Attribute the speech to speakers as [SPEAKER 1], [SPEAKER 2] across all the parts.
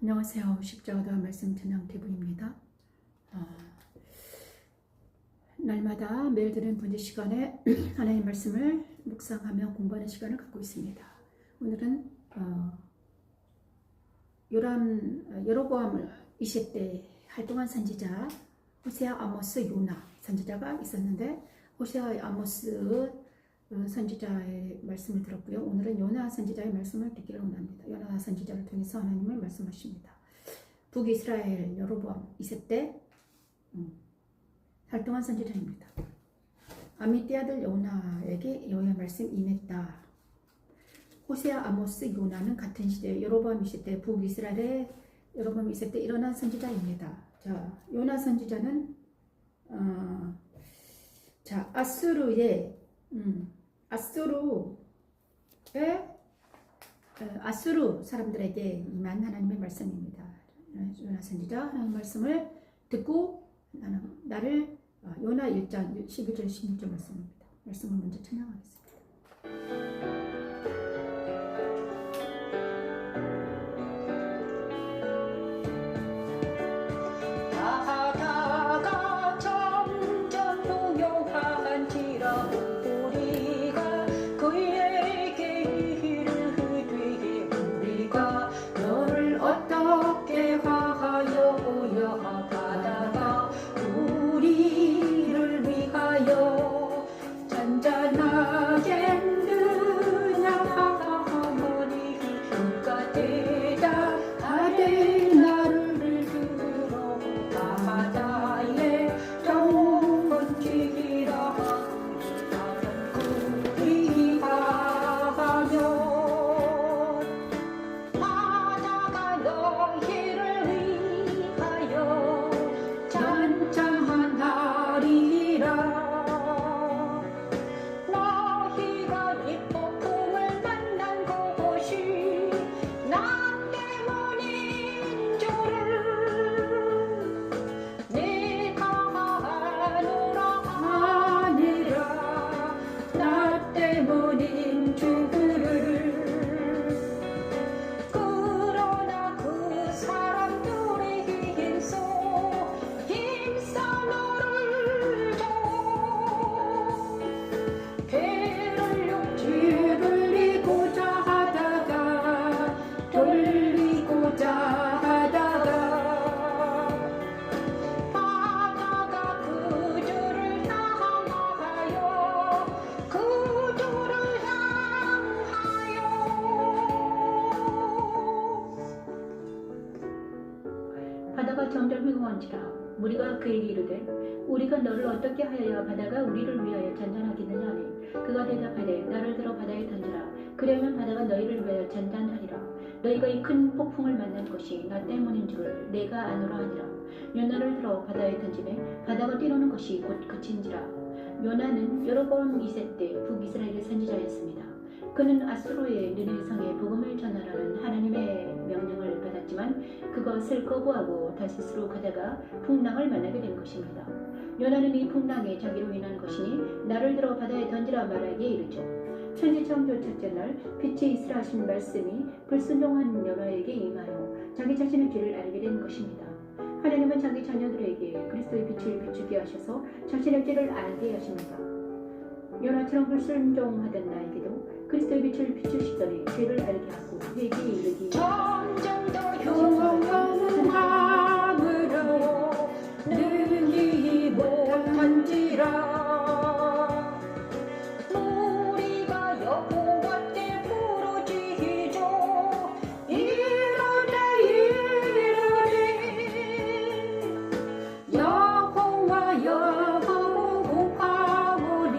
[SPEAKER 1] 안녕하세요. 십자가다 말씀 전향 TV입니다. 날마다 매일 드리는 번제 시간에 하나님 말씀을 묵상하며 공부하는 시간을 갖고 있습니다. 오늘은 여로보암을 20대 활동한 선지자 호세아, 아모스, 요나 선지자가 있었는데 호세아, 아모스 선지자의 말씀을 들었고요. 오늘은 요나 선지자의 말씀을 듣기를 원합니다. 요나 선지자를 통해서 하나님을 말씀하십니다. 북이스라엘 여로보암 20대 활동한 선지자입니다. 아미떼 아들 요나에게 여호와의 말씀 임했다. 호세아, 아모스, 요나는 같은 시대 여로보암 20대 북이스라엘의 여로보암 20대 일어난 선지자입니다. 자, 요나 선지자는 아수르 사람들에게 임한 하나님의 말씀입니다. 요나 선지자 하나님의 말씀을 듣고 나를 요나 1장 11절 16절 말씀입니다. 말씀을 먼저 찬양하겠습니다.
[SPEAKER 2] 바다가 점점 휘공한지라 무리가 그에게 이르되 우리가 너를 어떻게 하여야 바다가 우리를 위하여 잔잔하겠느냐 하니 그가 대답하되 나를 들어 바다에 던지라. 그러면 바다가 너희를 위하여 잔잔하리라. 너희가 이 큰 폭풍을 만난 것이 나 때문인 줄을 내가 아노라 하니라. 요나를 들어 바다에 던지매 바다가 뛰노는 것이 곧 그친지라. 요나는 여로보암 2세 북이스라엘 선지자였습니다. 그는 아수르의 느네성에 복음을 전하라는 하나님의 명령을 받았지만 그것을 거부하고 다시스로 가다가 풍랑을 만나게 된 것입니다. 요나는 이 풍랑이 자기로 인한 것이니 나를 들어 바다에 던지라 말하기에 이르죠. 천지창조 첫째 날 빛이 있으라 하신 말씀이 불순종한 요나에게 임하여 자기 자신의 죄를 알게 된 것입니다. 하나님은 자기 자녀들에게 그리스도의 빛을 비추게 하셔서 자신의 죄를 알게 하십니다. 요나처럼 불순종하던 나에게도 그리스도의 빛을 비추시더니 죄를 알게 하고 회개에 이르기
[SPEAKER 1] 점점 더 흉한 마음으로 능히 못한지라.
[SPEAKER 3] 우리가 여호와께 부르짖죠.
[SPEAKER 1] 이르되 여호와 구하오니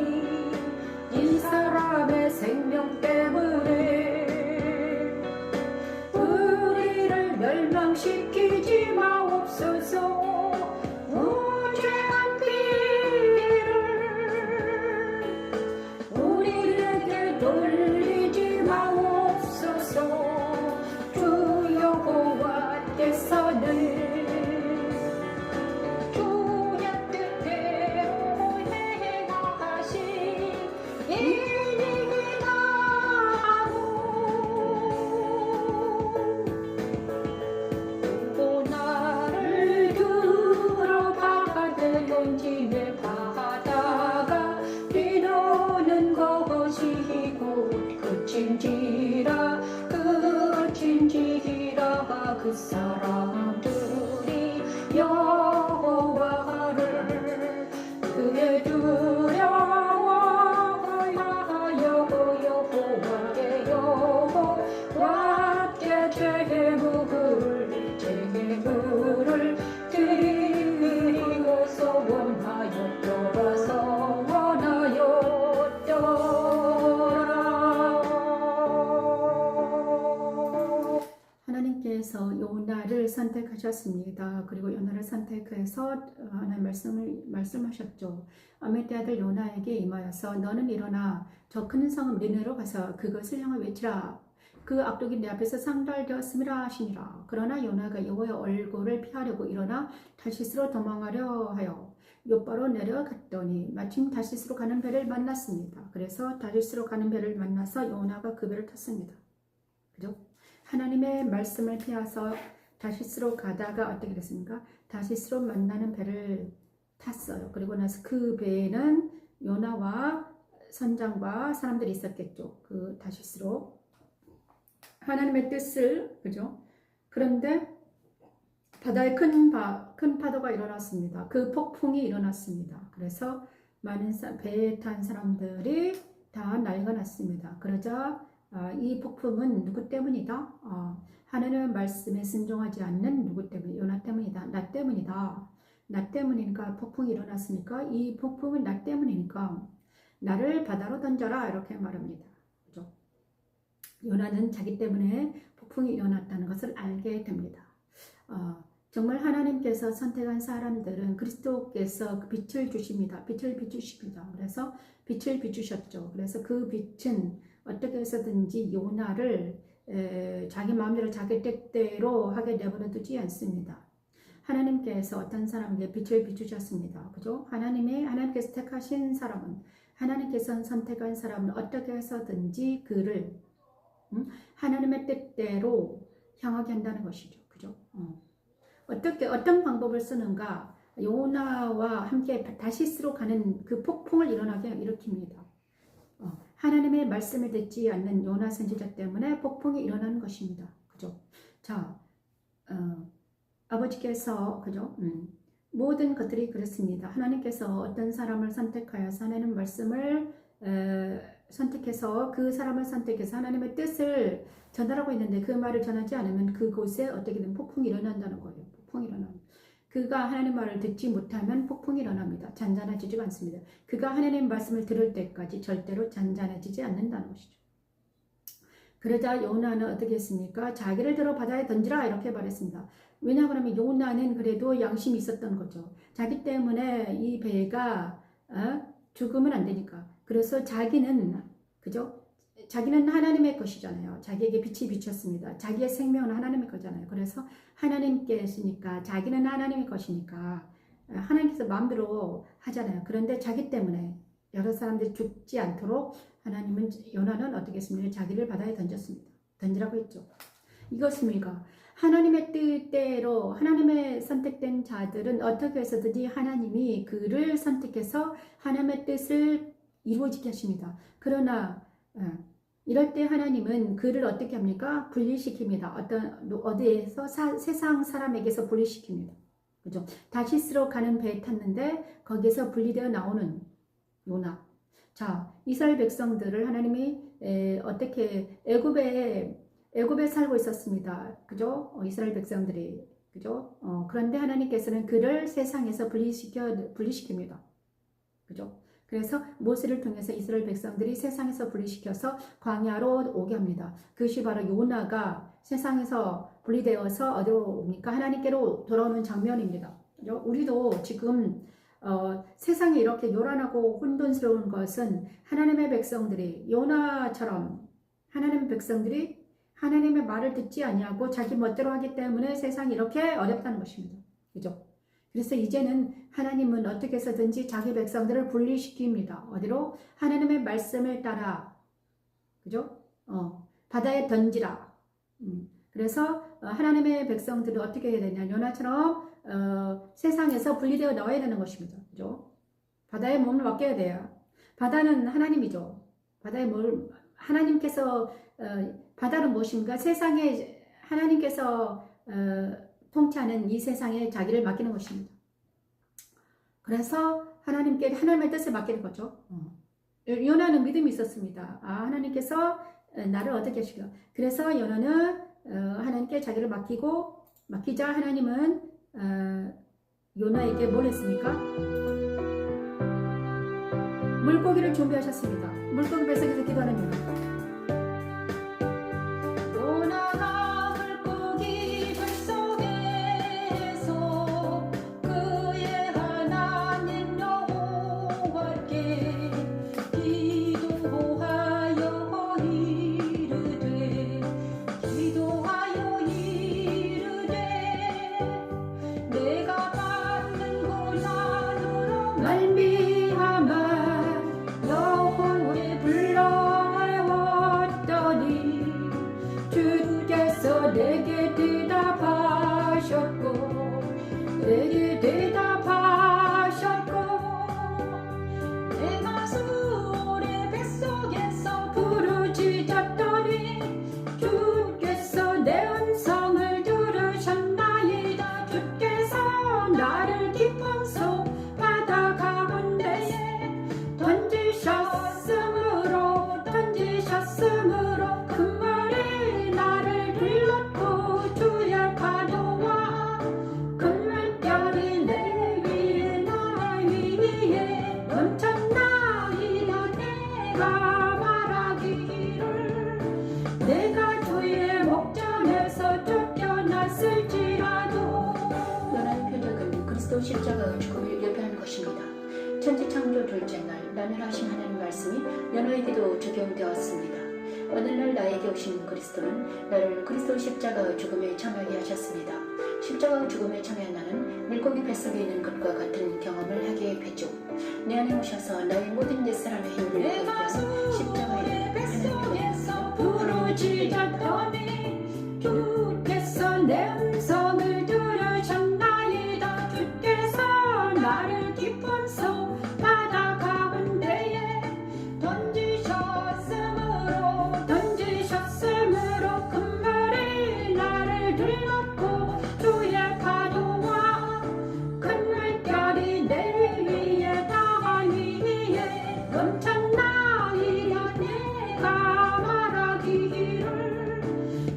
[SPEAKER 1] 이 사람의 생명 때문에
[SPEAKER 3] 그 사람들이 여호와를 그의 두려워하여 여호와께 제물을 드리고서 원하였더라.
[SPEAKER 1] 하나님께서 요나를 선택하셨습니다. 그리고 요나를 선택해서 하나님 말씀하셨죠. 아미떼 아들 요나에게 임하여서 너는 일어나 저 큰 성읍 니느웨로 가서 그것을 향하여 외치라. 그 악독이 내 앞에서 상달되었음이라 하시니라. 그러나 요나가 여호와의 얼굴을 피하려고 일어나 다시스로 도망하려 하여 욥바로 내려갔더니 마침 다시스로 가는 배를 만났습니다. 그래서 다시스로 가는 배를 만나서 요나가 그 배를 탔습니다. 그죠? 하나님의 말씀을 피해서 다시스로 가다가 어떻게 됐습니까? 다시스로 만나는 배를 탔어요. 그리고 나서 그 배에는 요나와 선장과 사람들이 있었겠죠. 그 다시스로 하나님의 뜻을, 그죠? 그런데 바다에 큰 파도가 일어났습니다. 그 폭풍이 일어났습니다. 그래서 많은 배에 탄 사람들이 다 난리가 났습니다. 그러자 이 폭풍은 누구 때문이다? 하나님의 말씀에 순종하지 않는 누구 때문에? 요나 때문이다. 나 때문이다. 나 때문이니까 폭풍이 일어났으니까 이 폭풍은 나 때문이니까 나를 바다로 던져라 이렇게 말합니다. 그죠? 요나는 자기 때문에 폭풍이 일어났다는 것을 알게 됩니다. 정말 하나님께서 선택한 사람들은 그리스도께서 빛을 주십니다. 빛을 비추십니다. 그래서 빛을 비추셨죠. 그래서 그 빛은 어떻게 해서든지 요나를 자기 마음대로 자기 뜻대로 하게 내버려 두지 않습니다. 하나님께서 어떤 사람에게 빛을 비추셨습니다. 그죠? 하나님께서 택하신 사람은, 하나님께서 선택한 사람은 어떻게 해서든지 그를 하나님의 뜻대로 향하게 한다는 것이죠. 그죠? 어떤 방법을 쓰는가? 요나와 함께 다시스로 가는 그 폭풍을 일어나게 일으킵니다. 하나님의 말씀을 듣지 않는 요나 선지자 때문에 폭풍이 일어나는 것입니다. 그죠? 자, 아버지께서, 그죠? 모든 것들이 그렇습니다. 하나님께서 어떤 사람을 선택하여서 하나님 말씀을 선택해서 그 사람을 선택해서 하나님의 뜻을 전달하고 있는데 그 말을 전하지 않으면 그곳에 어떻게든 폭풍이 일어난다는 거예요. 폭풍이 일어납니다. 그가 하나님 말을 듣지 못하면 폭풍이 일어납니다. 잔잔해지지 않습니다. 그가 하나님 말씀을 들을 때까지 절대로 잔잔해지지 않는다는 것이죠. 그러자 요나는 어떻게 했습니까? 자기를 들어 바다에 던지라 이렇게 말했습니다. 왜냐하면 요나는 그래도 양심이 있었던 거죠. 자기 때문에 이 배가 죽으면 안 되니까. 그래서 자기는, 그죠? 자기는 하나님의 것이잖아요. 자기에게 빛이 비쳤습니다. 자기의 생명은 하나님의 거잖아요. 그래서 하나님께서니까, 자기는 하나님의 것이니까 하나님께서 마음대로 하잖아요. 그런데 자기 때문에 여러 사람들이 죽지 않도록 하나님은, 요나는 어떻게 했습니까? 자기를 바다에 던졌습니다. 던지라고 했죠. 이것입니까? 하나님의 뜻대로 하나님의 선택된 자들은 어떻게 해서든지 하나님이 그를 선택해서 하나님의 뜻을 이루어지게 하십니다. 그러나 이럴 때 하나님은 그를 어떻게 합니까? 분리시킵니다. 어디에서 세상 사람에게서 분리시킵니다. 그죠? 다시스로 가는 배에 탔는데 거기에서 분리되어 나오는 요나. 자, 이스라엘 백성들을 하나님이 어떻게 애굽에 살고 있었습니다. 그죠? 이스라엘 백성들이, 그죠? 그런데 하나님께서는 그를 세상에서 분리시킵니다. 그죠? 그래서 모세를 통해서 이스라엘 백성들이 세상에서 분리시켜서 광야로 오게 합니다. 그것이 바로 요나가 세상에서 분리되어서 어디로 옵니까? 하나님께로 돌아오는 장면입니다. 그죠? 우리도 지금 세상이 이렇게 요란하고 혼돈스러운 것은 하나님의 백성들이 요나처럼 하나님의 백성들이 하나님의 말을 듣지 아니하고 자기 멋대로 하기 때문에 세상이 이렇게 어렵다는 것입니다. 그죠? 그래서 이제는 하나님은 어떻게 해서든지 자기 백성들을 분리시킵니다. 어디로? 하나님의 말씀을 따라, 그죠? 바다에 던지라. 그래서 하나님의 백성들은 어떻게 해야 되냐? 요나처럼 세상에서 분리되어 나와야 되는 것입니다. 그죠? 바다에 몸을 맡겨야 돼요. 바다는 하나님이죠. 하나님께서 바다는 무엇인가? 세상에 하나님께서 통치하는 이 세상에 자기를 맡기는 것입니다. 그래서 하나님께 하나님의 뜻을 맡기는 거죠. 요나는 믿음이 있었습니다. 하나님께서 나를 어떻게 하시려. 그래서 요나는 하나님께 자기를 맡기자 하나님은 요나에게 뭘 했습니까? 물고기를 준비하셨습니다. 물고기 뱃속에서 기도하는 요나.
[SPEAKER 3] 요나가 물고기 뱃속에서 그의 하나님 여호와께 기도하여 이르되 내가 받는 고난으로 말미암아 여호와께 불러왔더니 주께서 내게 대답하셨고 내가 수월의 뱃속에서 부르짖었더니 주께서 내 음성을 들으셨나이다. 주께서 나를 깊은 속 바다 가운데에 던지셨으므로 그물이 나를 들렀고 주의 파도와 그물결이 내 위에 나 위에 넘쳤나이다. 내가 말하기를 내가 주의 목전에서 쫓겨났을지라도.
[SPEAKER 2] 요나의 표적은 그리스도 십자가의 죽음을 예표하는 것입니다. 천지창조 둘째 날 나면하신 하나님 말씀이 요나에게도 적용되었습니다. 어느 날 나에게 오신 그리스도는 나를 그리스도 십자가의 죽음에 참여하게 하셨습니다. 십자가의 죽음에 참여한 나는 물고기 뱃속에 있는 것과 같은 경험을 하게 되죠. 내 안에 오셔서 나의 모든 옛사람의 힘을
[SPEAKER 3] 내가
[SPEAKER 2] 내어서 십자가에
[SPEAKER 3] 뱃속에서 부르짖었더니 주께서 내 음성을 들으셨나이다. 주께서 나를 깊은 속 바다 가운데에 던지셨으므로 그물이 나를 들렀고 주의 파도와 큰 물결이 내 위에 다 위에 넘쳤나이다. 내가 말하기를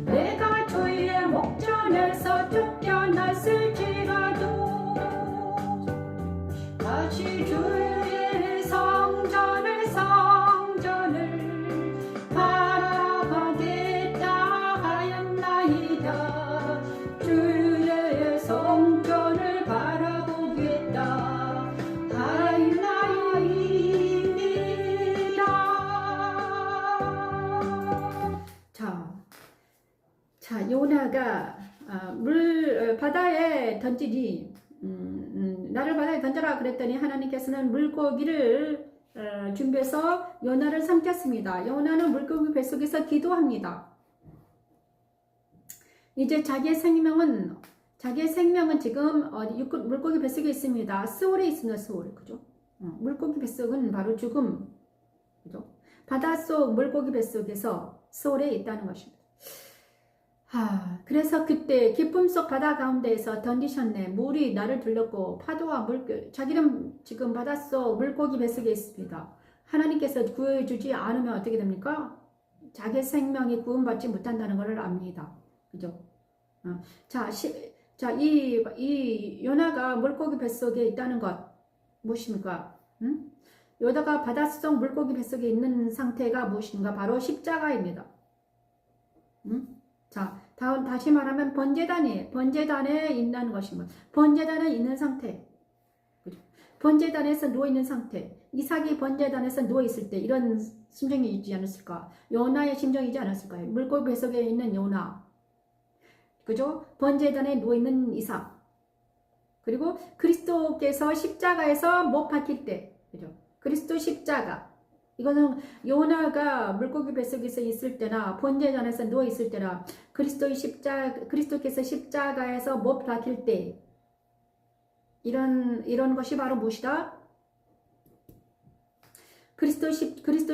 [SPEAKER 3] 내가 주의 목전에서 쫓겨났을지라도 다시 주의 성전을 바라보겠다 하였나이다. 주의 성전을 바라보겠다 하였나이다.
[SPEAKER 1] 자, 요나가 바다에 던지니 나를 바다에 던져라 그랬더니 하나님께서는 물고기를 준비해서 요나를 삼켰습니다. 요나는 물고기 뱃속에서 기도합니다. 이제 자기의 생명은 지금 물고기 뱃속에 있습니다. 스올에 있습니다. 스올, 그죠? 물고기 뱃속은 바로 죽음, 그죠? 바닷속 물고기 뱃속에서 스올에 있다는 것입니다. 그래서 그때 기쁨 속 바다 가운데에서 던지셨네. 물이 나를 둘렀고 파도와 물결. 자기는 지금 바닷속 물고기 뱃속에 있습니다. 하나님께서 구해주지 않으면 어떻게 됩니까? 자기 생명이 구원받지 못한다는 것을 압니다. 그죠? 이 요나가 물고기 뱃속에 있다는 것 무엇입니까? 요나가 바닷속 물고기 뱃속에 있는 상태가 무엇인가? 바로 십자가입니다. 다시 말하면 번제단에 있는 것입니다. 번제단에 있는 상태. 그죠? 번제단에서 누워있는 상태. 이삭이 번제단에서 누워있을 때 이런 심정이 있지 않았을까? 요나의 심정이지 않았을까요? 물고기 뱃속에 있는 요나. 그죠? 번제단에 누워있는 이삭. 그리고 그리스도께서 십자가에서 못 박힐 때. 그죠? 그리스도 십자가. 이거는 요나가 물고기 뱃속에서 있을 때나 번제단에서 누워 있을 때나 그리스도께서 십자가에서 못 박힐 때 이런 것이 바로 무엇이다? 그리스도의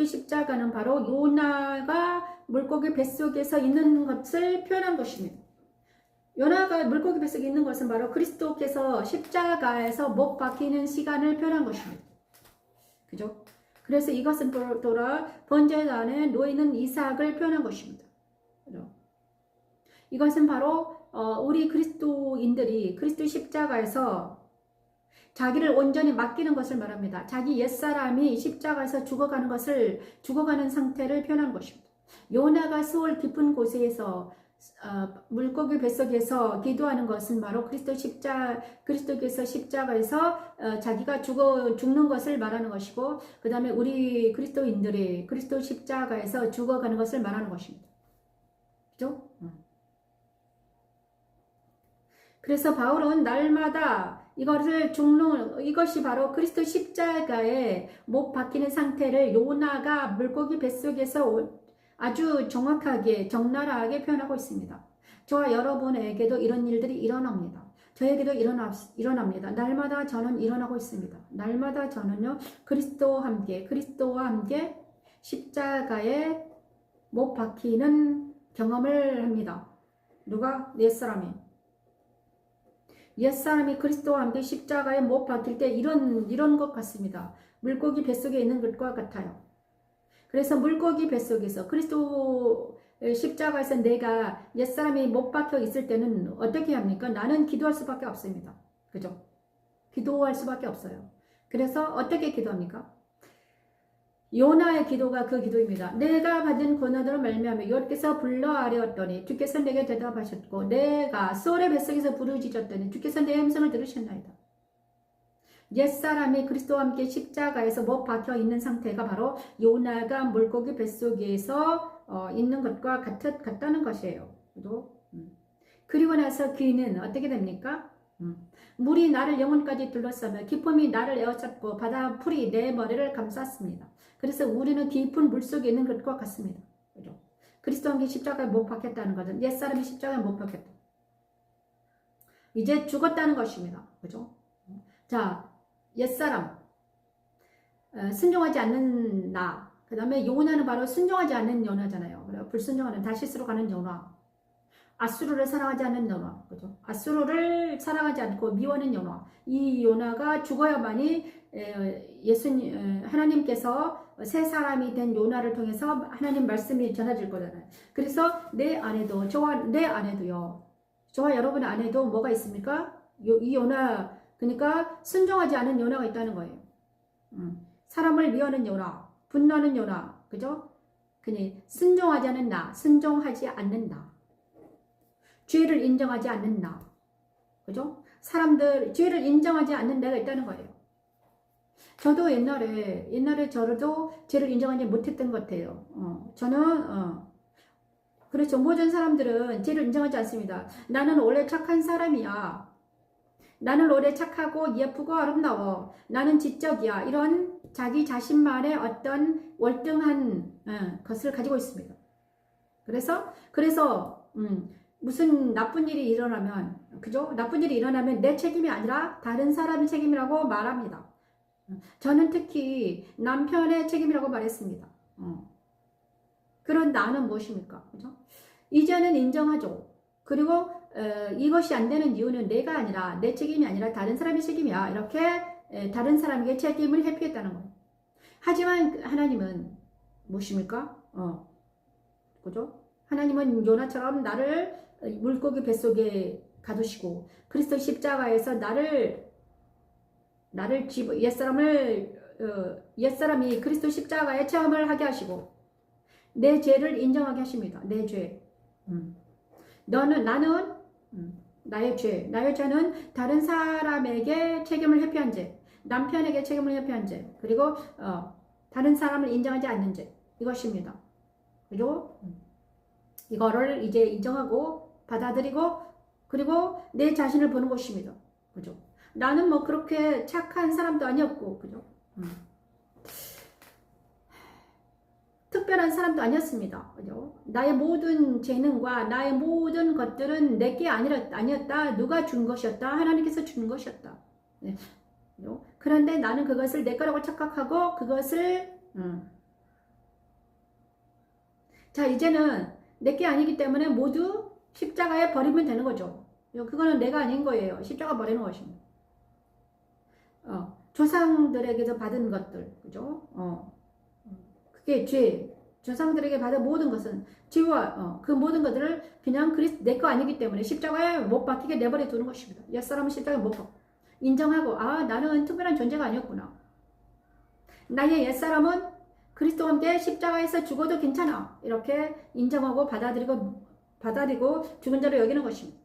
[SPEAKER 1] 십자가는 바로 요나가 물고기 뱃속에서 있는 것을 표현한 것입니다. 요나가 물고기 뱃속에 있는 것은 바로 그리스도께서 십자가에서 못 박히는 시간을 표현한 것입니다. 그죠? 그래서 이것은 또한 번제단 안에 놓이는 이삭을 표현한 것입니다. 그죠? 이것은 바로 우리 그리스도인들이 그리스도 십자가에서 자기를 온전히 맡기는 것을 말합니다. 자기 옛사람이 십자가에서 죽어가는 상태를 표현한 것입니다. 요나가 수월 깊은 곳에서 물고기 뱃속에서 기도하는 것은 바로 그리스도께서 십자가에서 자기가 죽는 것을 말하는 것이고, 그 다음에 우리 그리스도인들이 그리스도 십자가에서 죽어가는 것을 말하는 것입니다. 그죠? 그래서 바울은 날마다 이것이 바로 그리스도 십자가에 못 박히는 상태를 요나가 물고기 뱃속에서 아주 정확하게 적나라하게 표현하고 있습니다. 저와 여러분에게도 이런 일들이 일어납니다. 저에게도 일어납니다. 날마다 저는 일어나고 있습니다. 날마다 저는요 그리스도와 함께 십자가에 못 박히는 경험을 합니다. 누가? 옛사람이 그리스도와 함께 십자가에 못 박힐 때 이런 것 같습니다. 물고기 뱃속에 있는 것과 같아요. 그래서 물고기 뱃속에서 그리스도 십자가에서 내가 옛사람이 못 박혀 있을 때는 어떻게 합니까? 나는 기도할 수밖에 없습니다. 그죠? 기도할 수밖에 없어요. 그래서 어떻게 기도합니까? 요나의 기도가 그 기도입니다. 내가 받은 고난으로 말미암아 여호와께서 불러 아뢰었더니 주께서 내게 대답하셨고, 내가 소울의 뱃속에서 부르짖었더니 주께서 내 음성을 들으셨나이다. 옛사람이 그리스도와 함께 십자가에서 못 박혀 있는 상태가 바로 요나가 물고기 뱃속에서 있는 것과 같다는 것이에요. 그리고 나서 그는 어떻게 됩니까? 물이 나를 영혼까지 둘러싸며 기쁨이 나를 에워쌌고 바다 풀이 내 머리를 감쌌습니다. 그래서 우리는 깊은 물속에 있는 것과 같습니다. 그죠? 그리스도와 함께 십자가에 못 박혔다는 것은 옛사람이 십자가에 못 박혔다. 이제 죽었다는 것입니다. 그죠? 자, 옛사람, 순종하지 않는 나, 그 다음에 요나는 바로 순종하지 않는 요나잖아요. 불순종하는 다시스로 가는 요나, 아수르를 사랑하지 않는 요나, 그죠? 아수르를 사랑하지 않고 미워하는 요나. 이 요나가 죽어야만이 하나님께서 새 사람이 된 요나를 통해서 하나님 말씀이 전해질 거잖아요. 그래서 내 안에도, 내 안에도요, 저와 여러분의 안에도 뭐가 있습니까? 이 요나, 그러니까 순종하지 않은 요나가 있다는 거예요. 사람을 미워하는 요나, 분노하는 요나, 그죠? 그니 순종하지 않는 나, 순종하지 않는 나, 죄를 인정하지 않는 나, 그죠? 죄를 인정하지 않는 내가 있다는 거예요. 저도 옛날에 저도 죄를 인정하지 못했던 것 같아요. 그렇죠. 모든 사람들은 죄를 인정하지 않습니다. 나는 원래 착한 사람이야. 나는 원래 착하고 예쁘고 아름다워. 나는 지적이야. 이런 자기 자신만의 어떤 월등한 것을 가지고 있습니다. 그래서 무슨 나쁜 일이 일어나면, 그죠? 나쁜 일이 일어나면 내 책임이 아니라 다른 사람의 책임이라고 말합니다. 저는 특히 남편의 책임이라고 말했습니다. 그런 나는 무엇입니까? 그죠? 이제는 인정하죠. 그리고 이것이 안 되는 이유는 내가 아니라, 내 책임이 아니라 다른 사람의 책임이야. 이렇게 다른 사람에게 책임을 회피했다는 거예요. 하지만 하나님은 무엇입니까? 그죠? 하나님은 요나처럼 나를 물고기 뱃속에 가두시고 그리스도 십자가에서 옛사람이 그리스도 십자가에 체험을 하게 하시고 내 죄를 인정하게 하십니다. 내 죄. 나는 나의 죄는 다른 사람에게 책임을 회피한 죄, 남편에게 책임을 회피한 죄, 그리고 다른 사람을 인정하지 않는 죄, 이것입니다. 그리고 이거를 이제 인정하고 받아들이고 그리고 내 자신을 보는 것입니다. 그죠? 나는 뭐 그렇게 착한 사람도 아니었고, 그죠? 특별한 사람도 아니었습니다. 그죠? 나의 모든 재능과 나의 모든 것들은 내게 아니었다. 누가 준 것이었다. 하나님께서 준 것이었다. 네. 그죠? 그런데 나는 그것을 내 거라고 착각하고 그것을 자, 이제는 내게 아니기 때문에 모두 십자가에 버리면 되는 거죠. 그거는 내가 아닌 거예요. 십자가 버리는 것입니다. 조상들에게서 받은 것들, 그죠? 그게 죄. 조상들에게 받은 모든 것은 죄와 그 모든 것들을 그냥 내 거 아니기 때문에 십자가에 못 박히게 내버려 두는 것입니다. 옛사람은 십자가에 못 박혀. 인정하고 나는 특별한 존재가 아니었구나. 나의 옛사람은 그리스도와 함께 십자가에서 죽어도 괜찮아. 이렇게 인정하고 받아들이고 죽은 자로 여기는 것입니다.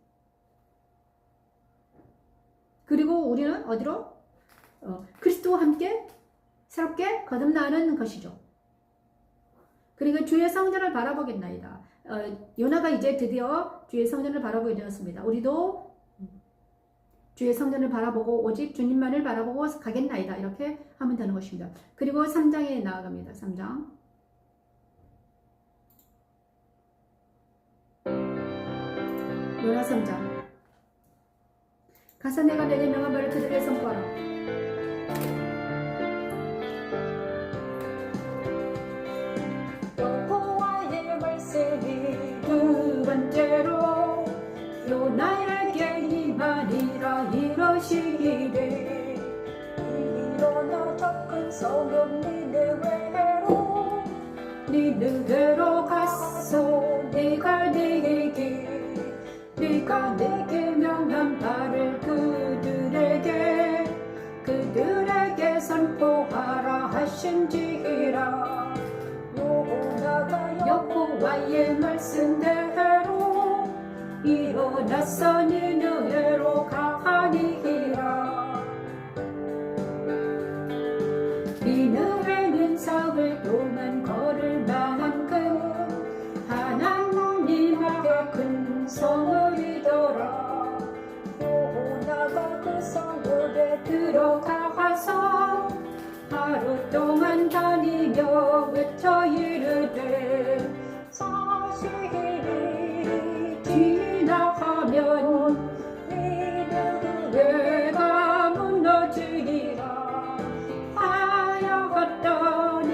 [SPEAKER 1] 그리고 우리는 어디로? 그리스도와 함께 새롭게 거듭나는 것이죠. 그리고 주의 성전을 바라보겠나이다. 요나가 이제 드디어 주의 성전을 바라보게 되었습니다. 우리도 주의 성전을 바라보고 오직 주님만을 바라보고 가겠나이다. 이렇게 하면 되는 것입니다. 그리고 3장에 나아갑니다. 3장. 요나 3장. 가서 내가 내게 명한 바를 그들에게 선포하라.
[SPEAKER 3] 여호와의 말씀이 두 번째로 요나에게 임하니라. 이러시기를 일어나 저 큰 성읍 니느웨로 가서 네가 내게 명한 바를 그들에게 선포하라 하신지라. 요나가 여호와의 말씀대로 일어나서 니느웨로 가니라. 니느웨는 사흘 동안 걸을 만큼 하나님 앞에 큰 성읍이더라. 요나가 그 성읍에 들어가서 하루 동안 다니며 외쳐 이르되 40일이 지나가면 니느웨가 무너지리라 하였더니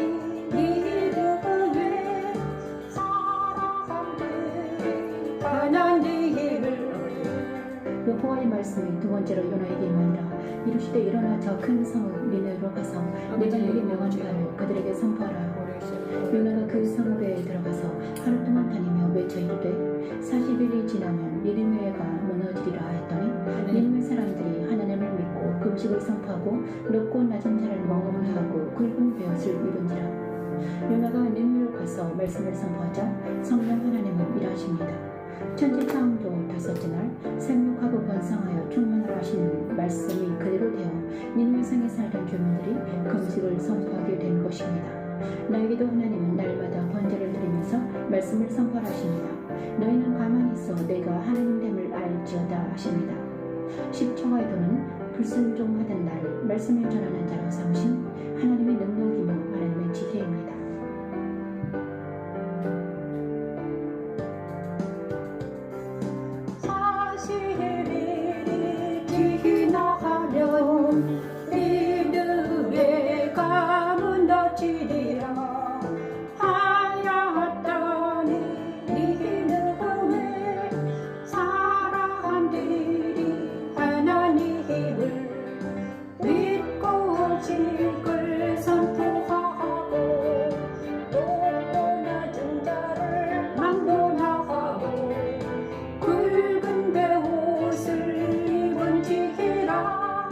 [SPEAKER 3] 니느웨 사람들이 하나님을
[SPEAKER 2] 여호와의 말씀이 두 번째로 요나에게 임하니라. 이르시되 일어나 저 큰 성읍 니느웨로 가서 내가 내게 명한 바를 그들에게 선포하라. 요나가 그 성읍에 들어가서 하루 동안 다니며 외쳐 이르되 40일이 지나면 니느웨가 무너지리라 하였더니 니느웨 사람들이 하나님을 믿고 금식을 선포하고 높고 낮은 자를 멍험하고 굵은 배옷을 입은지라. 요나가 니느웨로 가서 말씀을 선포하자 성령 하나님은 일하십니다. 천지 창조 5째 날 생육하고 번성하여 충만하라 하신 말씀이 그대로 되어 니느웨 성에 살던 주민들이 금식을 선포하게 된 것입니다. 나에게도 하나님은 날마다 번제를 드리면서 말씀을 선포하십니다. 너희는 가만히 있어 내가 하나님됨을 알지어다 하십니다. 십청하의 도는 불순종하던 나를 말씀을 전하는 자로 삼신 하나님의 능력이며 하나님의 지혜입니다.
[SPEAKER 3] 지나가면 니느웨가 무너지리라 하였더니 니느웨 사람들이 하나님을 믿고 직을 선포하고 높고 낮은 자를 막론하고 굵은 배옷을 입은지라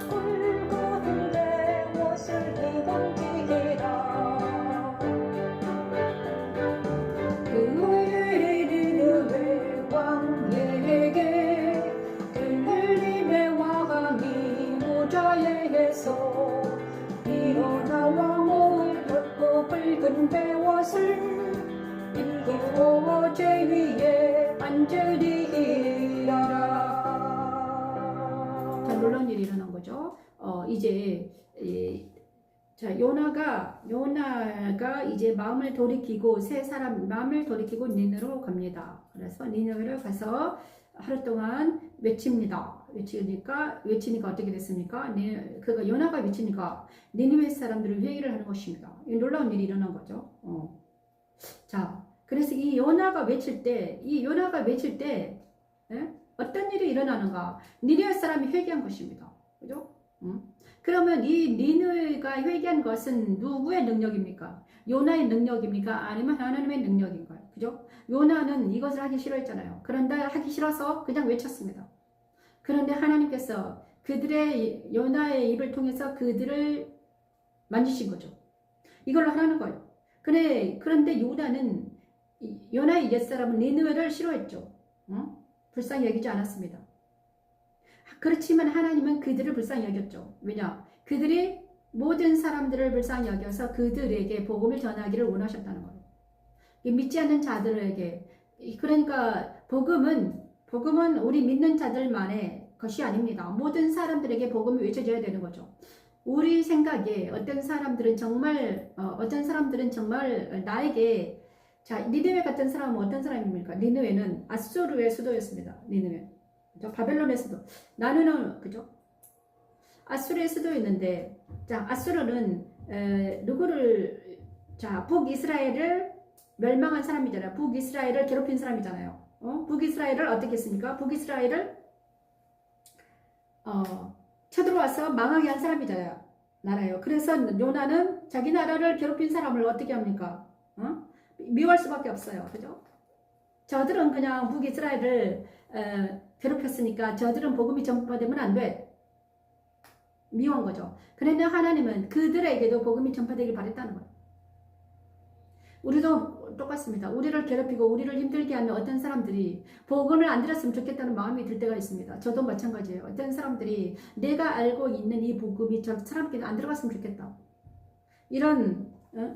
[SPEAKER 3] 굵은 배옷을 입은지라. 그의 니느웨 왕에게 들림의 왕이 모자에서 일어나 왕을 벗고 굵은 배옷을 입고 제 위에 앉으리라.
[SPEAKER 1] 자, 놀라운 일이 일어난 거죠. 이제 요나가 이제 마음을 돌이키고 마음을 돌이키고 니느웨로 갑니다. 그래서 니느웨로 가서 하루 동안 외칩니다. 외치니까 어떻게 됐습니까? 요나가 외치니까 니느웨 사람들은 회의를 하는 것입니다. 놀라운 일이 일어난 거죠. 자, 그래서 이 요나가 외칠 때, 예? 어떤 일이 일어나는가? 니느웨 사람이 회개한 것입니다. 그죠? 그러면 이 니느웨가 회개한 것은 누구의 능력입니까? 요나의 능력입니까? 아니면 하나님의 능력인가요? 그죠? 요나는 이것을 하기 싫어했잖아요. 그런데 하기 싫어서 그냥 외쳤습니다. 그런데 하나님께서 그들의 요나의 입을 통해서 그들을 만지신 거죠. 이걸로 하라는 거예요. 그런데 요나의 옛사람은 니느웨를 싫어했죠. 불쌍히 여기지 않았습니다. 그렇지만 하나님은 그들을 불쌍히 여겼죠. 왜냐? 그들이 모든 사람들을 불쌍히 여겨서 그들에게 복음을 전하기를 원하셨다는 거예요. 믿지 않는 자들에게. 그러니까 복음은 우리 믿는 자들만의 것이 아닙니다. 모든 사람들에게 복음이 외쳐져야 되는 거죠. 우리 생각에 어떤 사람들은 정말 나에게, 자, 니느웨 같은 사람은 어떤 사람입니까? 니느웨는 아수르의 수도였습니다. 니느웨. 그죠? 바벨론의 수도. 나누는, 그죠? 아수르의 수도였는데, 자, 아수르는, 북이스라엘을 멸망한 사람이잖아요. 북이스라엘을 괴롭힌 사람이잖아요. 북이스라엘을 어떻게 했습니까? 북이스라엘을, 쳐들어와서 망하게 한 사람이잖아요. 나라예요. 그래서 요나는 자기 나라를 괴롭힌 사람을 어떻게 합니까? 미워할 수밖에 없어요. 그죠? 저들은 그냥 북이스라엘을 괴롭혔으니까 저들은 복음이 전파되면 안 돼. 미워한 거죠. 그런데 하나님은 그들에게도 복음이 전파되길 바랬다는 거예요. 우리도 똑같습니다. 우리를 괴롭히고 우리를 힘들게 하는 어떤 사람들이 복음을 안 들었으면 좋겠다는 마음이 들 때가 있습니다. 저도 마찬가지예요. 어떤 사람들이 내가 알고 있는 이 복음이 저 사람에게 안 들어갔으면 좋겠다.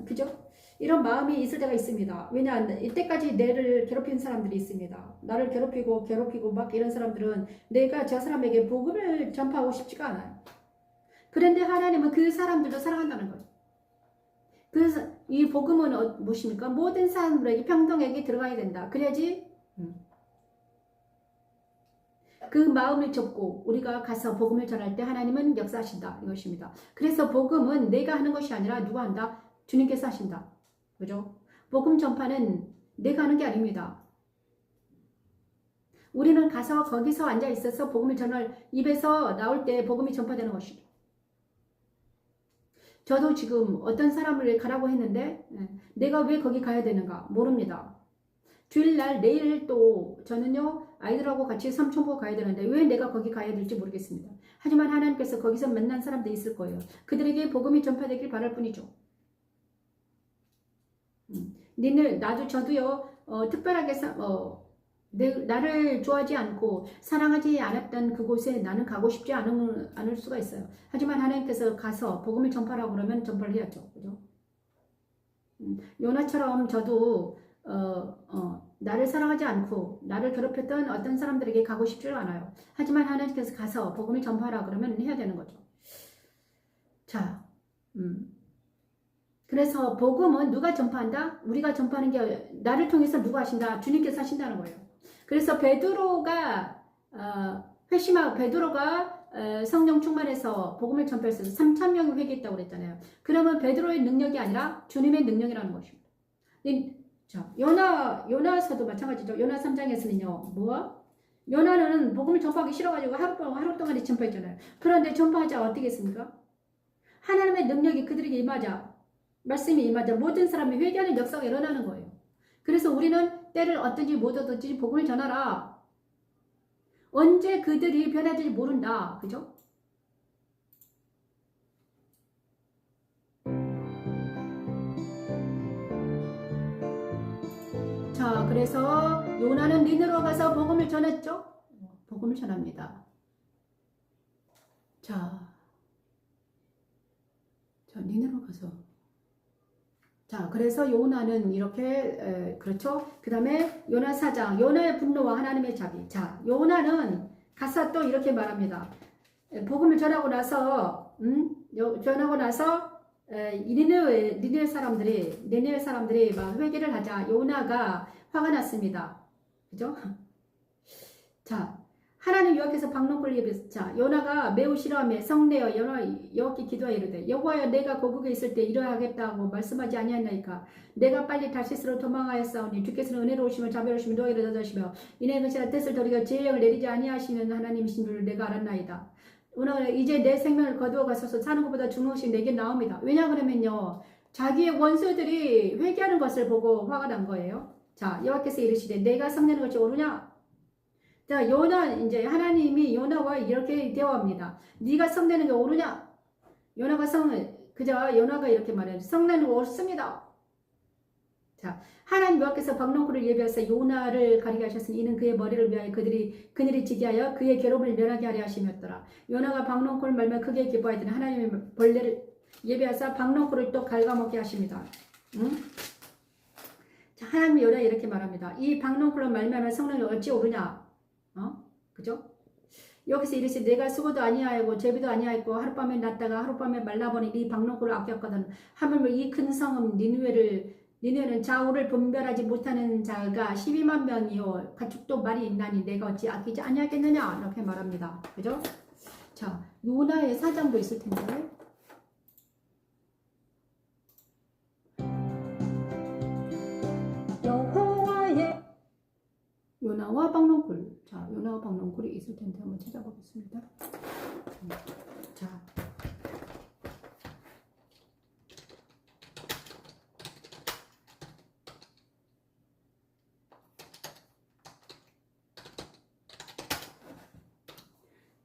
[SPEAKER 1] 그죠? 이런 마음이 있을 때가 있습니다. 왜냐, 이때까지 내를 괴롭힌 사람들이 있습니다. 나를 괴롭히고 막 이런 사람들은 내가 저 사람에게 복음을 전파하고 싶지가 않아요. 그런데 하나님은 그 사람들도 사랑한다는 거예요. 그래서 이 복음은 무엇입니까? 모든 사람들에게 평등하게 들어가야 된다. 그래야지 그 마음을 접고 우리가 가서 복음을 전할 때 하나님은 역사하신다. 이것입니다. 그래서 복음은 내가 하는 것이 아니라 누가 한다? 주님께서 하신다. 그죠? 복음 전파는 내가 하는 게 아닙니다. 우리는 가서 거기서 앉아 있어서 복음을 전할, 입에서 나올 때 복음이 전파되는 것이죠. 저도 지금 어떤 사람을 가라고 했는데 내가 왜 거기 가야 되는가 모릅니다. 주일날 내일 또 저는요 아이들하고 같이 삼천포 가야 되는데 왜 내가 거기 가야 될지 모르겠습니다. 하지만 하나님께서 거기서 만난 사람들이 있을 거예요. 그들에게 복음이 전파되길 바랄 뿐이죠. 저도요 특별하게 나를 좋아하지 않고 사랑하지 않았던 그곳에 나는 가고 싶지 않을 수가 있어요. 하지만 하나님께서 가서 복음을 전파라고 그러면 전파를 해야죠. 그죠? 요나처럼 저도 나를 사랑하지 않고 나를 괴롭혔던 어떤 사람들에게 가고 싶지 않아요. 하지만 하나님께서 가서 복음을 전파하라 그러면 해야 되는 거죠. 자, 그래서 복음은 누가 전파한다? 우리가 전파하는 게 나를 통해서 누가 하신다? 주님께서 하신다는 거예요. 그래서 베드로가 성령 충만해서 복음을 전파했어요. 3,000명이 회개했다고 그랬잖아요. 그러면 베드로의 능력이 아니라 주님의 능력이라는 것입니다. 자, 요나서도 마찬가지죠. 요나 3장에서는요. 요나는 복음을 전파하기 싫어가지고 하루 동안에 전파했잖아요. 그런데 전파하자 어떻게 했습니까? 하나님의 능력이 그들에게 임하자, 말씀이 임하자 모든 사람이 회개하는 역사가 일어나는 거예요. 그래서 우리는 때를 얻든지 못 얻든지 복음을 전하라. 언제 그들이 변화될지 모른다. 그죠? 자, 그래서 요나는 니느웨로 가서 복음을 전했죠? 복음을 전합니다. 자, 니느웨로 가서. 자, 그래서 요나는 이렇게, 그렇죠? 그 다음에 요나 4장, 요나의 분노와 하나님의 자비. 자, 요나는 가서 또 이렇게 말합니다. 복음을 전하고 나서, 니느웨 사람들이 막 회개를 하자 요나가 화가 났습니다. 그죠? 자, 하나님 여호와께서 박농골을 예비하사 자 요나가 매우 싫어하며 성내어 여호와께 기도하여 이르되 여호와여 내가 고국에 있을 때 이러하겠다고 말씀하지 아니하나이까 내가 빨리 다시스로 도망하였사오니 주께서는 은혜로우시며 자비로우시며 노예를 닫으시며 이내 그시나 뜻을 더리가 재앙을 내리지 아니하시는 하나님이신 줄을 내가 알았나이다. 오늘 이제 내 생명을 거두어 가소서 사는 것보다 죽는 것이 내게 나옵니다. 왜냐 그러면요 자기의 원수들이 회개하는 것을 보고 화가 난 거예요. 자 여호와께서 이르시되 내가 성내는 것이 옳으냐. 자 요나 이제 하나님이 요나와 이렇게 대화합니다. 네가 성내는 게 옳으냐. 요나가 요나가 이렇게 말해요. 성내는 거 옳습니다. 자 하나님 여호와께서 박농골을 예비하사 요나를 가리게 하셨으니 이는 그의 머리를 위하여 그늘이 지게하여 그의 괴로움을 면하게 하려 하심이었더라. 요나가 박농골을 말며 크게 기뻐하더니 하나님의 벌레를 예비하사 박농골을 또 갉아먹게 하십니다. 응? 자 하나님이 요나에 이렇게 말합니다. 이 박농골로 말미암아 성령이 어찌 오르냐. 그죠? 여기서 이르시 내가 수고도 아니하고 제비도 아니하였고 하룻밤에 났다가 하룻밤에 말라버니 네 박농골을 아꼈거든. 하물며 이 큰 성읍 니느웨는 좌우를 분별하지 못하는 자가 12만 명이요 가축도 말이 있나니 내가 어찌 아끼지 아니하겠느냐 이렇게 말합니다. 그죠? 자 요나의 사장도 있을 텐데
[SPEAKER 3] 여호와의
[SPEAKER 1] 요나와 박농골. 자 요나와 박농골이 있을 텐데 한번 찾아보겠습니다. 자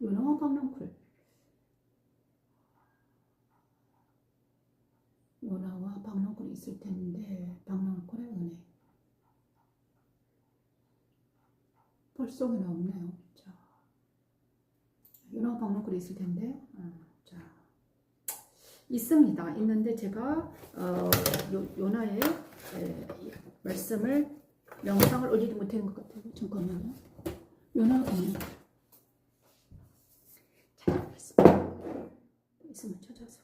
[SPEAKER 1] 요나와 박농골. 요나와 박농골이 있을 텐데 박농골의 은혜. 벌써는 없네요. 자, 요나와 박농골이 있을 텐데, 자, 있습니다. 있는데 제가 요나의 말씀을 영상을 올리지 못한 것 같아요. 잠깐만요. 요나와 박농골. 찾아보겠습니다. 있으면 찾아서.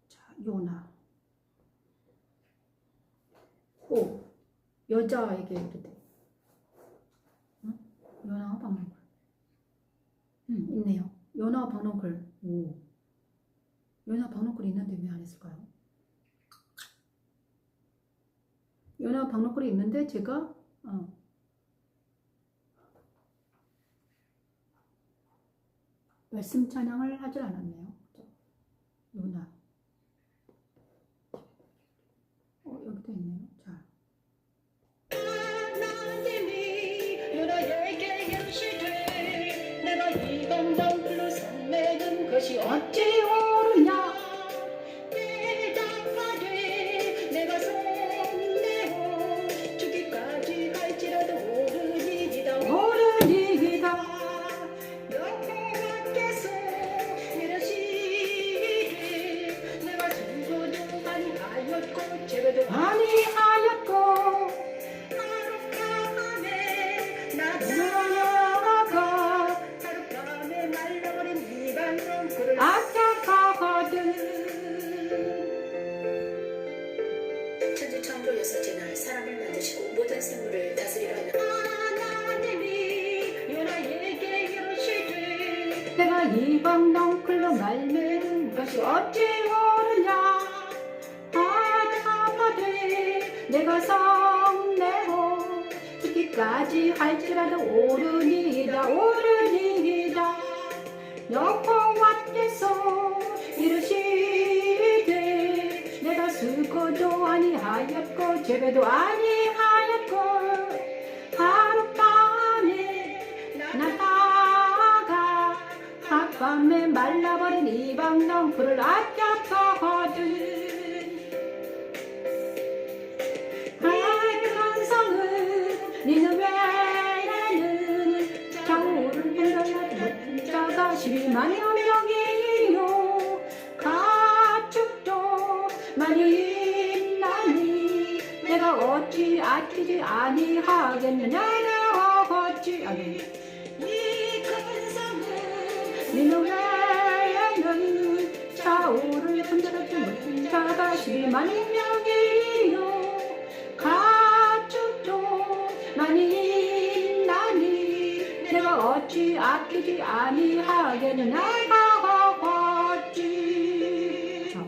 [SPEAKER 1] 자, 요나. 여자에게 이르되 요나와 박농골. 있네요. 요나와 박농골. 요나와 박농골이 있는데 왜 안 했을까요? 요나와 박농골이 있는데 제가 말씀 찬양을 하질 않았네요. 요나. 여기도 있네요. 자. 하나님이 요나에게 이르시되 내가 이 강당들로 성내는 것이 어찌 옳으냐. 대답하되 내가 성내어 죽기까지 할지라도 옳으니이다. 여호와께서 이르시되 내가 죽어도 아니하였고 제거도 아니하였고 하룻밤에 나타나가 하룻밤에 말라버린 이 박농골을 아껴가거든.
[SPEAKER 4] 천지 창조 여섯째 날 사람을 만드시고 모든 생물을 다스리라 하는
[SPEAKER 1] 하나님이 요나에게 이르시되 내가 이 박농골로 말미는 것이 어찌 옳으냐. 하다하되 내가 성내어 죽기까지 할지라도 옳으니이다. 여호와께서 이르시되 내가 수고도 아니하였고 제배도 아니하였고 하룻밤에 나다가 하룻밤에 말라버린 이 박농골을 아꼈거든. 하얀 성은 니느웨에는 좌우를 분별하지 못한 자가 12만 명이요 가축도 많이 있나니 내가 어찌 아끼지 아니하겠느냐. 어찌 아니 이 큰 성은 니느웨에는 좌우를 분별하지 못한 자가 12만 명이요 가축도 많이
[SPEAKER 3] 어찌 아끼지 아니하겠나이까.
[SPEAKER 1] 자,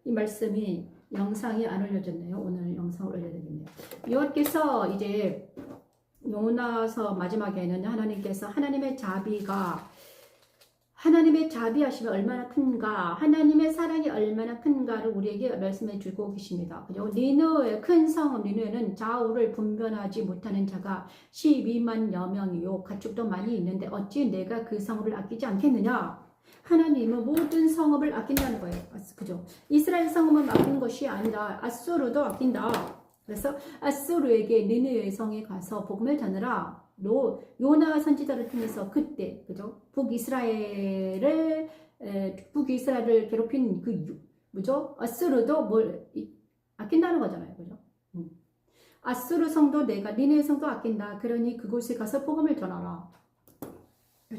[SPEAKER 1] 이 말씀이 영상이 안 올려졌네요. 오늘 영상을 올려야 되겠네요. 여호와께서 이제 요나서 마지막에는 하나님께서 하나님의 자비하심이 얼마나 큰가, 하나님의 사랑이 얼마나 큰가를 우리에게 말씀해 주고 계십니다. 그죠? 니느웨, 큰 성읍 니느웨는 좌우를 분별하지 못하는 자가 12만여 명이요. 가축도 많이 있는데 어찌 내가 그 성읍을 아끼지 않겠느냐? 하나님은 모든 성읍을 아낀다는 거예요. 그죠? 이스라엘 성읍은 아낀 것이 아니라 아수르도 아낀다. 그래서 아수르에게 니느웨 성에 가서 복음을 전하라. 요나 선지자를 통해서 그때, 그죠? 북이스라엘을 괴롭힌 아수르도 아낀다는 거잖아요. 그죠? 아수르 성도 내가 니네 성도 아낀다. 그러니 그곳에 가서 복음을 전하라.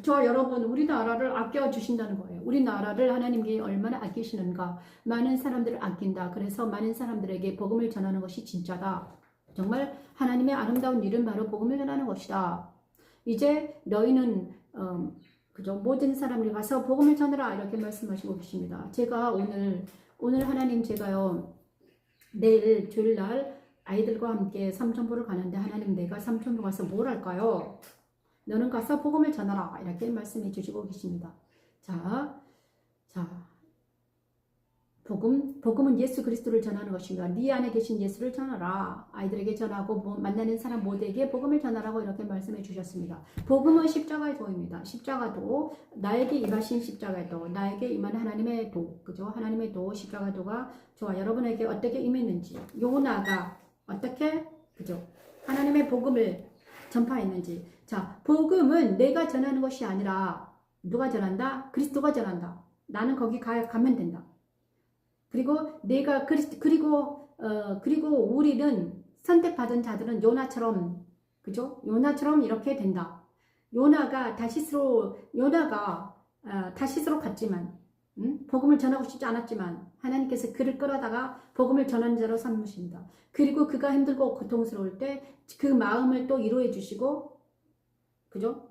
[SPEAKER 1] 저와 여러분, 우리나라를 아껴주신다는 거예요. 우리나라를 하나님께 얼마나 아끼시는가. 많은 사람들을 아낀다. 그래서 많은 사람들에게 복음을 전하는 것이 진짜다. 정말 하나님의 아름다운 일은 바로 복음을 전하는 것이다. 이제 너희는 그죠? 모든 사람들이 가서 복음을 전하라 이렇게 말씀하시고 계십니다. 제가 오늘 하나님 제가요 내일 주일날 아이들과 함께 삼천포를 가는데 하나님 내가 삼천포 가서 뭘 할까요? 너는 가서 복음을 전하라 이렇게 말씀해 주시고 계십니다. 자. 복음은 예수 그리스도를 전하는 것인가? 네 안에 계신 예수를 전하라. 아이들에게 전하고 만나는 사람 모두에게 복음을 전하라고 이렇게 말씀해 주셨습니다. 복음은 십자가의 도입니다. 십자가도 나에게 임하신 십자가의 도, 나에게 임한 하나님의 도, 그죠? 하나님의 도, 십자가 도가 저와 여러분에게 어떻게 임했는지, 요나가 어떻게, 그죠? 하나님의 복음을 전파했는지. 자, 복음은 내가 전하는 것이 아니라 누가 전한다? 그리스도가 전한다. 나는 거기 가면 된다. 그리고 그리고 우리는 선택받은 자들은 요나처럼, 그죠? 요나처럼 이렇게 된다. 요나가 다시스로 갔지만, 복음을 전하고 싶지 않았지만, 하나님께서 그를 끌어다가 복음을 전하는 자로 삼으십니다. 그리고 그가 힘들고 고통스러울 때 그 마음을 또 위로해 주시고, 그죠?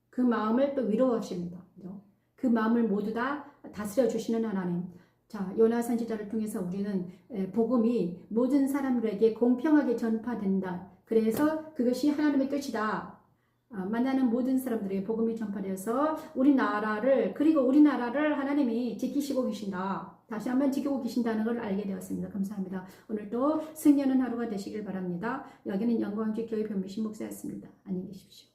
[SPEAKER 1] 그 마음을 또 위로하십니다. 그죠? 그 마음을 모두 다 다스려 주시는 하나님. 자, 요나 선지자를 통해서 우리는 복음이 모든 사람들에게 공평하게 전파된다. 그래서 그것이 하나님의 뜻이다. 만나는 모든 사람들에게 복음이 전파되어서 우리나라를 하나님이 지키시고 계신다. 다시 한번 지키고 계신다는 걸 알게 되었습니다. 감사합니다. 오늘도 승리하는 하루가 되시길 바랍니다. 여기는 영광주 교회 변미신 목사였습니다. 안녕히 계십시오.